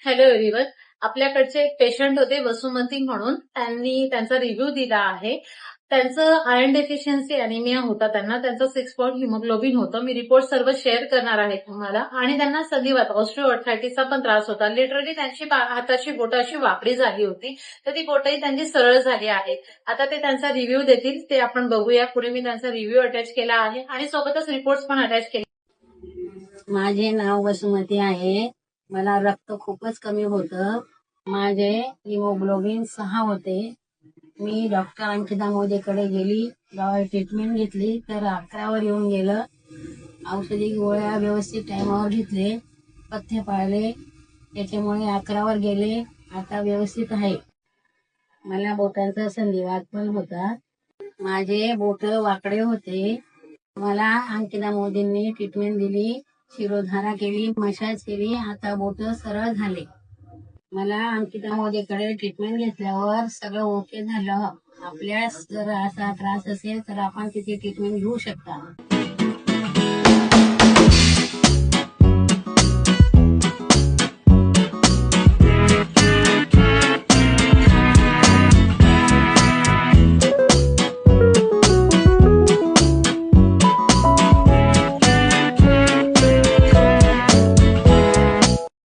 Hello everyone. आपल्याकडचे एक patient होते वसुमती म्हणून. त्यांनी त्यांचा रिव्ह्यू दिला आहे. त्यांचं आयर्न डेफिशियन्सी अॅनिमिया होता. त्यांचं 6 हिमोग्लोबिन होतं. मी रिपोर्ट सर्व शेअर करणार आहे तुम्हाला. आणि त्यांना संधिवात ऑस्टिओआर्थरायटिसचा पण त्रास होता. लिटरली त्यांची हाताची बोटं अशी वाकडी झाली होती, तर ती बोटही त्यांची सरळ झाली आहे. आता ते त्यांचा रिव्ह्यू देतील, ते आपण बघूया. पुढे मी त्यांचा रिव्ह्यू अटॅच केला आहे आणि सोबतच रिपोर्ट्स पण अटॅच केले. माझे नाव वसुमती आहे. मला रक्त खूपच कमी होतं. माझे हिमोग्लोबिन 6 होते. मी डॉक्टर अंकिता मोदीकडे गेली, ट्रीटमेंट घेतली तर 11वर येऊन गेलं. औषधी गोळ्या व्यवस्थित टायमावर घेतले, पथ्य पाळले, त्याच्यामुळे 11वर गेले. आता व्यवस्थित आहे. मला बोटांचा संधिवात पण होता. माझे बोट वाकडे होते. मला अंकिता मोदींनी ट्रीटमेंट दिली, शिरोधारा केली, मसाज केली. आता बोट सरळ झाले. मला अंकिता मोदीकडे ट्रीटमेंट घेतल्यावर सगळं ओके झालं. आपल्यास जर असा त्रास असेल तर आपण तिथे ट्रीटमेंट घेऊ शकता.